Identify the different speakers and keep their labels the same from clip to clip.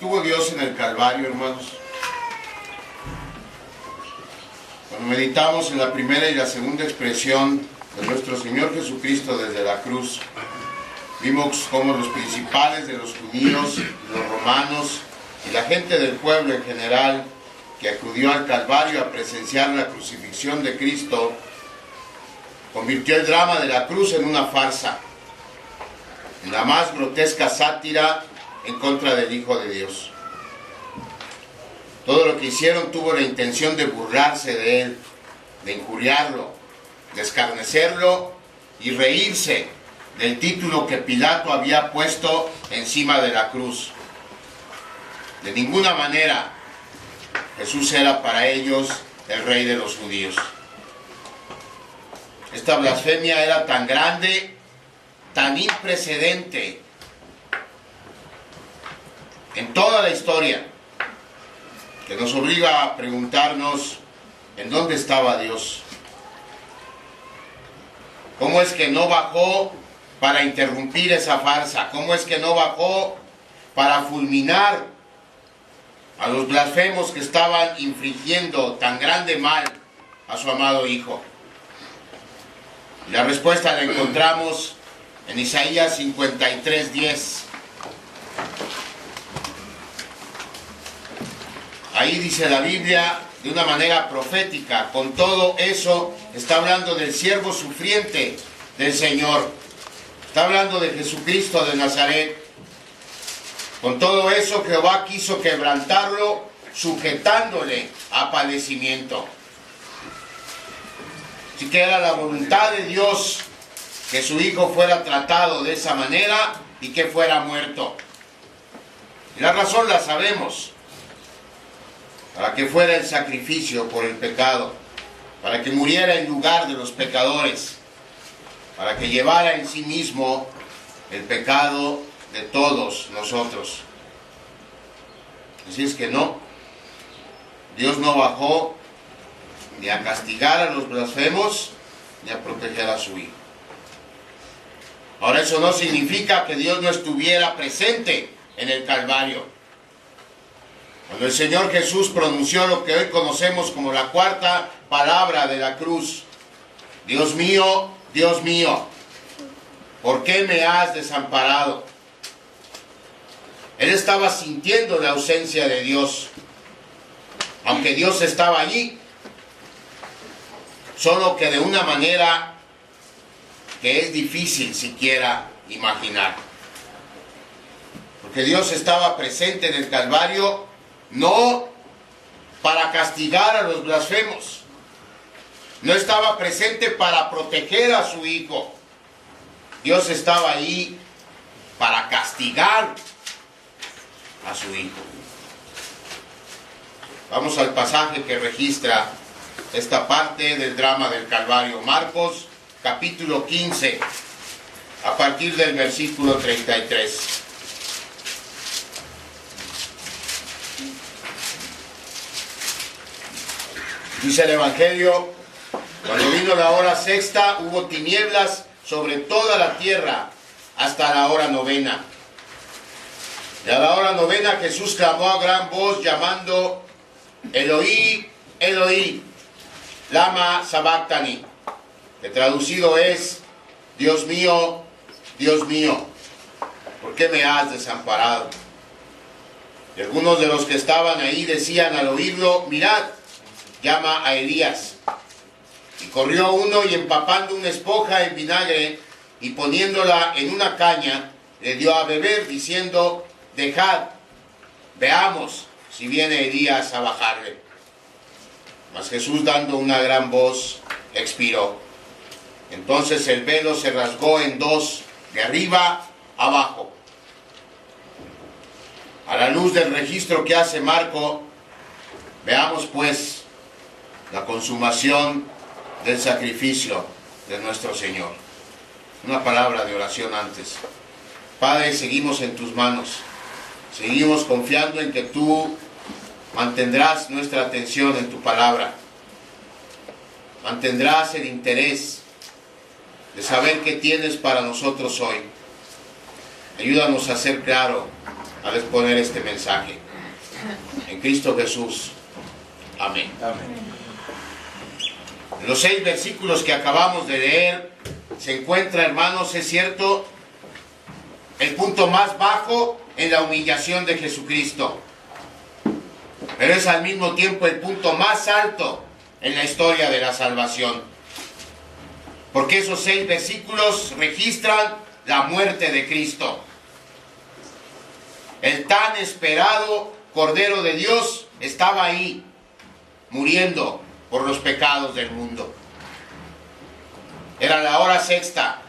Speaker 1: estuvo Dios en el Calvario, hermanos. Cuando meditamos en la primera y la segunda expresión de nuestro Señor Jesucristo desde la cruz, vimos cómo los principales de los judíos, los romanos y la gente del pueblo en general que acudió al Calvario a presenciar la crucifixión de Cristo, convirtió el drama de la cruz en una farsa, en la más grotesca sátira en contra del Hijo de Dios. Todo lo que hicieron tuvo la intención de burlarse de Él, de injuriarlo, de escarnecerlo y reírse del título que Pilato había puesto encima de la cruz. De ninguna manera Jesús era para ellos el Rey de los judíos. Esta blasfemia era tan grande, tan imprecedente en toda la historia, que nos obliga a preguntarnos en dónde estaba Dios. ¿Cómo es que no bajó para interrumpir esa farsa? ¿Cómo es que no bajó para fulminar a los blasfemos que estaban infligiendo tan grande mal a su amado Hijo? Y la respuesta la encontramos en Isaías 53:10. Ahí dice la Biblia de una manera profética: con todo eso está hablando del siervo sufriente del Señor. Está hablando de Jesucristo de Nazaret. Con todo eso Jehová quiso quebrantarlo, sujetándole a padecimiento. Así que era la voluntad de Dios que su Hijo fuera tratado de esa manera y que fuera muerto. Y la razón la sabemos: para que fuera el sacrificio por el pecado, para que muriera en lugar de los pecadores, para que llevara en sí mismo el pecado de todos nosotros. Así es que no, Dios no bajó ni a castigar a los blasfemos, ni a proteger a su Hijo. Ahora, eso no significa que Dios no estuviera presente en el Calvario. Cuando el Señor Jesús pronunció lo que hoy conocemos como la cuarta palabra de la cruz: Dios mío, ¿por qué me has desamparado? Él estaba sintiendo la ausencia de Dios, aunque Dios estaba allí, solo que de una manera que es difícil siquiera imaginar. Porque Dios estaba presente en el Calvario no para castigar a los blasfemos, no estaba presente para proteger a su Hijo. Dios estaba ahí para castigar a su Hijo. Vamos al pasaje que registra esta parte del drama del Calvario. Marcos capítulo 15, a partir del versículo 33. Dice el Evangelio: cuando vino la hora sexta, hubo tinieblas sobre toda la tierra hasta la hora novena. Y a la hora novena Jesús clamó a gran voz, llamando: Eloí, Eloí, lama sabactani, que traducido es: Dios mío, ¿por qué me has desamparado? Y algunos de los que estaban ahí decían al oírlo: mirad, llama a Elías. Y corrió uno, y empapando una esponja en vinagre y poniéndola en una caña, le dio a beber, diciendo: dejad, veamos si viene Elías a bajarle. Mas Jesús, dando una gran voz, expiró. Entonces el velo se rasgó en dos, de arriba abajo. A la luz del registro que hace Marco, veamos pues la consumación del sacrificio de nuestro Señor. Una palabra de oración antes. Padre, seguimos en tus manos. Seguimos confiando en que tú mantendrás nuestra atención en tu palabra. Mantendrás el interés de saber qué tienes para nosotros hoy. Ayúdanos a ser claro al exponer este mensaje. En Cristo Jesús. Amén.
Speaker 2: Amén.
Speaker 1: En los 6 versículos que acabamos de leer se encuentra, hermanos, es cierto, el punto más bajo en la humillación de Jesucristo. Pero es al mismo tiempo el punto más alto en la historia de la salvación. Porque esos 6 versículos registran la muerte de Cristo. El tan esperado Cordero de Dios estaba ahí, muriendo por los pecados del mundo. Era la hora sexta,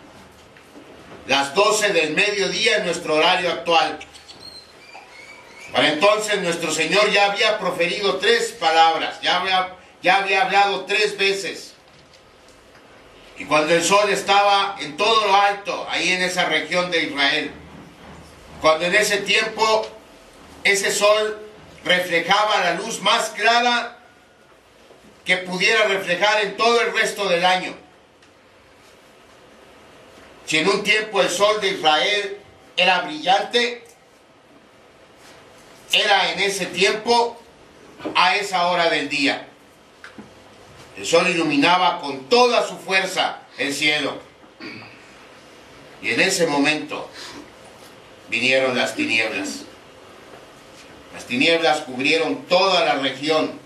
Speaker 1: las 12 del mediodía en nuestro horario actual. Para entonces nuestro Señor ya había proferido 3 palabras, ya había hablado 3 veces. Y cuando el sol estaba en todo lo alto, ahí en esa región de Israel, cuando en ese tiempo ese sol reflejaba la luz más clara que pudiera reflejar en todo el resto del año. Si en un tiempo el sol de Israel era brillante, era en ese tiempo a esa hora del día. El sol iluminaba con toda su fuerza el cielo. Y en ese momento vinieron las tinieblas. Las tinieblas cubrieron toda la región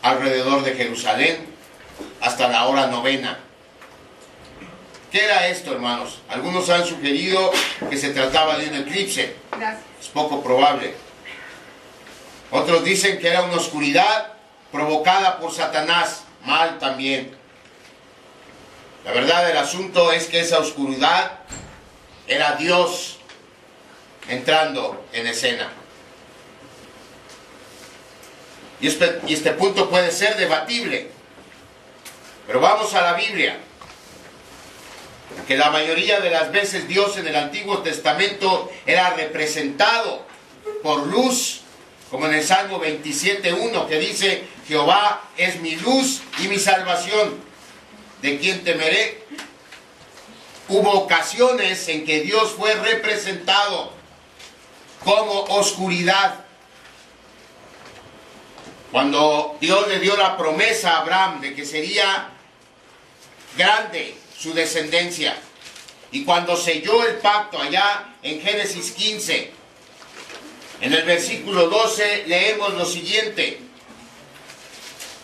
Speaker 1: alrededor de Jerusalén hasta la hora novena. ¿Qué era esto, hermanos? Algunos han sugerido que se trataba de un eclipse. Es poco probable. Otros dicen que era una oscuridad provocada por Satanás. Mal también. La verdad del asunto es que esa oscuridad era Dios entrando en escena. Y este punto puede ser debatible. Pero vamos a la Biblia. Que la mayoría de las veces Dios en el Antiguo Testamento era representado por luz, como en el Salmo 27:1, que dice: Jehová es mi luz y mi salvación, ¿de quién temeré? Hubo ocasiones en que Dios fue representado como oscuridad. Cuando Dios le dio la promesa a Abraham de que sería grande su descendencia, y cuando selló el pacto allá en Génesis 15, en el versículo 12 leemos lo siguiente: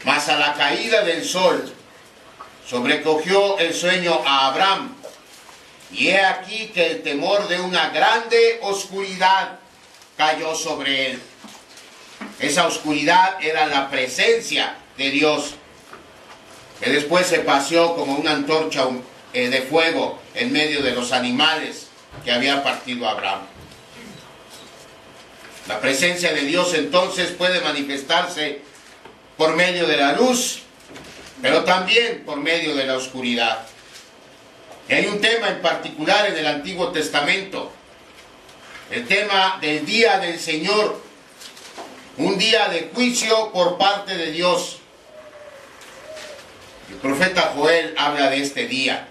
Speaker 1: mas a la caída del sol sobrecogió el sueño a Abraham, y he aquí que el temor de una grande oscuridad cayó sobre él. Esa oscuridad era la presencia de Dios, que después se paseó como una antorcha de fuego en medio de los animales que había partido Abraham. La presencia de Dios entonces puede manifestarse por medio de la luz, pero también por medio de la oscuridad. Y hay un tema en particular en el Antiguo Testamento, el tema del día del Señor, un día de juicio por parte de Dios. El profeta Joel habla de este día.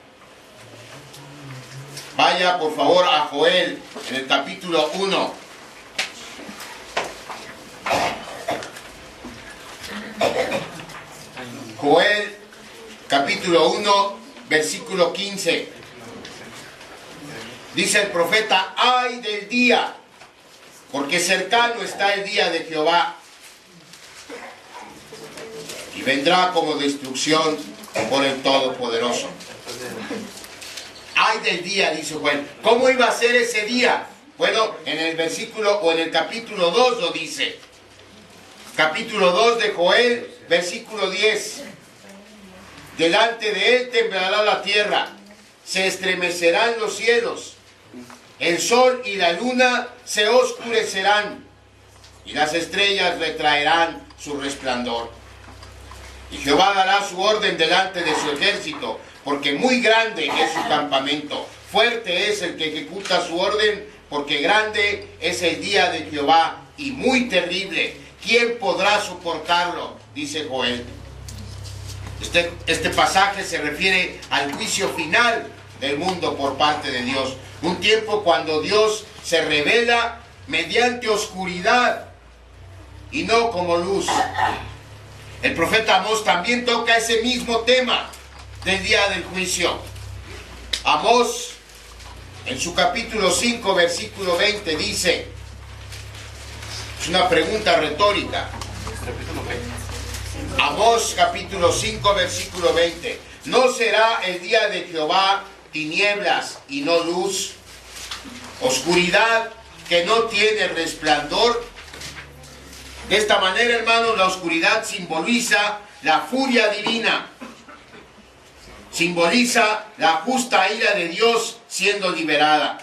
Speaker 1: Vaya por favor a Joel en el capítulo 1. Joel capítulo 1 versículo 15. Dice el profeta: ay del día, porque cercano está el día de Jehová, y vendrá como destrucción por el Todopoderoso. Ay del día, dice Joel. ¿Cómo iba a ser ese día? Bueno, en el versículo o en el capítulo 2 lo dice. Capítulo 2 de Joel, versículo 10. Delante de él temblará la tierra, se estremecerán los cielos, el sol y la luna se oscurecerán, y las estrellas retraerán su resplandor. Y Jehová dará su orden delante de su ejército, porque muy grande es su campamento. Fuerte es el que ejecuta su orden, porque grande es el día de Jehová y muy terrible. ¿Quién podrá soportarlo? Dice Joel. Este pasaje se refiere al juicio final del mundo por parte de Dios. Un tiempo cuando Dios se revela mediante oscuridad y no como luz. El profeta Amós también toca ese mismo tema del día del juicio. Amós, en su capítulo 5, versículo 20, dice, es una pregunta retórica. Amós, capítulo 5, versículo 20. ¿No será el día de Jehová tinieblas y no luz? Oscuridad que no tiene resplandor. De esta manera, hermanos, la oscuridad simboliza la furia divina. Simboliza la justa ira de Dios siendo liberada.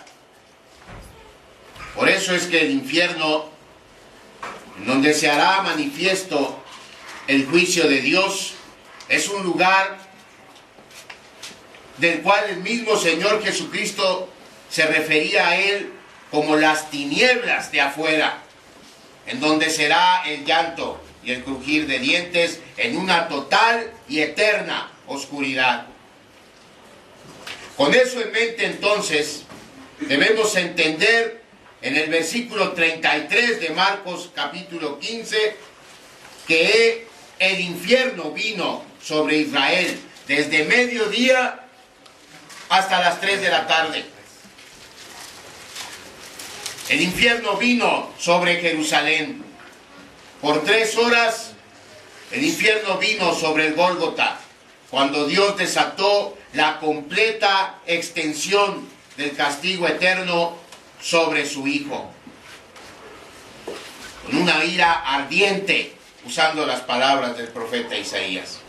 Speaker 1: Por eso es que el infierno, en donde se hará manifiesto el juicio de Dios, es un lugar del cual el mismo Señor Jesucristo se refería a él como las tinieblas de afuera, en donde será el llanto y el crujir de dientes en una total y eterna oscuridad. Con eso en mente, entonces, debemos entender en el versículo 33 de Marcos capítulo 15 que el infierno vino sobre Israel desde mediodía hasta las 3 de la tarde. El infierno vino sobre Jerusalén. Por 3 horas el infierno vino sobre el Gólgota, cuando Dios desató la completa extensión del castigo eterno sobre su Hijo. Con una ira ardiente, usando las palabras del profeta Isaías.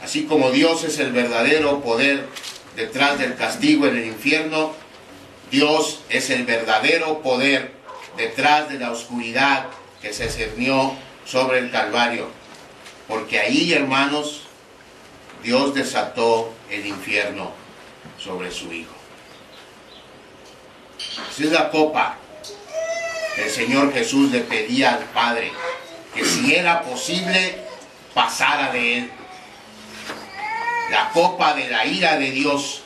Speaker 1: Así como Dios es el verdadero poder detrás del castigo en el infierno, Dios es el verdadero poder detrás de la oscuridad que se cernió sobre el Calvario. Porque ahí, hermanos, Dios desató el infierno sobre su Hijo. Esa es la copa que el Señor Jesús le pedía al Padre, que si era posible, pasara de él. La copa de la ira de Dios,